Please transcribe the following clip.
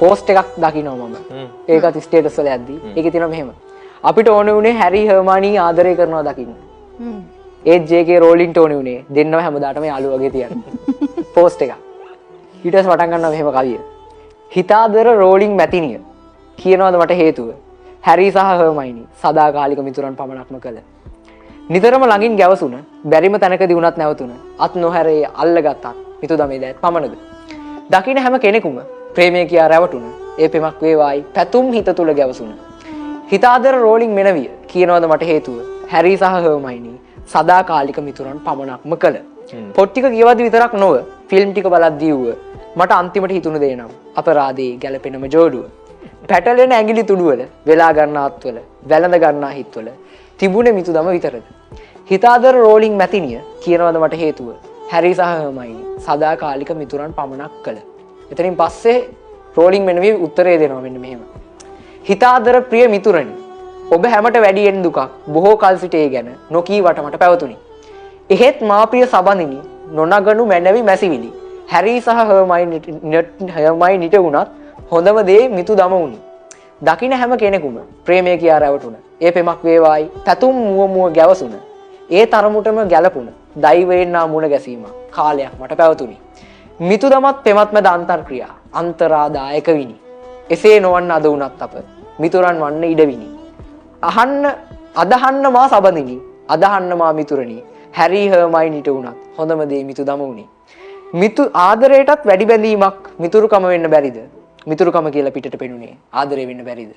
Post එකක් දකිනවා මම. ඒකත් ස්ටේටස් වල යද්දි. ඒකේ තියෙනවා මෙහෙම. අපිට ඕනේ උනේ හැරි හර්මානි ආදරය කරනවා දකින්න. ඒත් ජේ.කේ රෝලින්ට ඕනේ උනේ දෙන්නව හැමදාටම යාළුවා වගේ තියන්න. පෝස්ට් එක. ඊට පස්සේ පටන් ගන්නවා මෙහෙම කවිය. හිතාදර රෝලින් මැතිනිය කියනවාද මට හේතුව. හැරි සහ හර්මයිනි සදාකාලික මිතුරන් පමණක්ම කළ. නිතරම ළඟින් ගැවසුන බැරිම තැනකදී වුණත් නැවතුන අත් නොහැරේ අල්ලගත්ත් මිතු දමේ දැත් පමණද. දකින්න හැම කෙනෙකුම ප්‍රේමය කියා රැවටුන ඒ පෙමක් වේවායි පැතුම් හිත තුල ගැවසුන. හිතාදර රෝලින් මෙනවිය කියනවාද මට හේතුව. හැරි සහ හර්මයිනි සදාකාලික මිතුරන් පමණක්ම කළ. පොත් ටික කියවද්දි විතරක් නොව ෆිල්ම් ටික බලද්දී වුව මට අන්තිමට හිතුණ දේ නම් අපරාධේ ගැලපෙනම ජෝඩුව. පැටලෙන ඇඟිලි තුඩුවල වෙලා ගන්න අත්වල වැළඳ ගන්නා හිත්වල තිබුණේ මිතු දම විතරද. හිතාදර රෝලින් මැතිනිය කියනවාද මට හේතුව. හැරි සහ හර්මයිනි සදාකාලික මිතුරන් පමණක් කළ. එතනින් පස්සේ රෝලින් මෙනවි උත්තරේ දෙනවා මෙන්න මෙහෙම. හිතාදර ප්‍රිය මිතුරනි ඔබ හැමට වැඩියෙන් දුකක් බොහෝ කල් සිට ඒ ගැන නොකී වටමට පැවතුනි. එහෙත් මා ප්‍රිය සබඳිනි නොනගනු මැනවි මැසිවිලි. හැරි සහ හර්මයිනිට වුණත් හොඳම දේ මිතු දම වුණි. දකින්න හැම කෙනෙකුම ප්‍රේමය කියා රැවටුන. ඒ පෙමක් වේවායි පැතුම් මුව ගැවසුන. ඒ තරමුටම ගැලපුණ දෛවයෙන් නා මුණ ගැසීම කාලයක් මට පැවතුනි. මිතු දමත් පෙමත් මැද අන්තර්ක්‍රියා අන්තරාදායක විනි. එසේ නොවන්න අද වුණත් අප මිතුරන් වන්න ඉඩ විනි. අදහන්න මා සබඳිනි අදහන්න මා මිතුරනි හැරි හර්මයිනිට වුණත් හොඳම දේ මිතු දම වුණි. මිතු ආදරයටත් වැඩි බැඳීමක් මිතුරුකම වෙන්න බැරිද? මිතුරුකම කියලා පිටට පෙනුනේ ආදරේ වෙන්න බැරිද?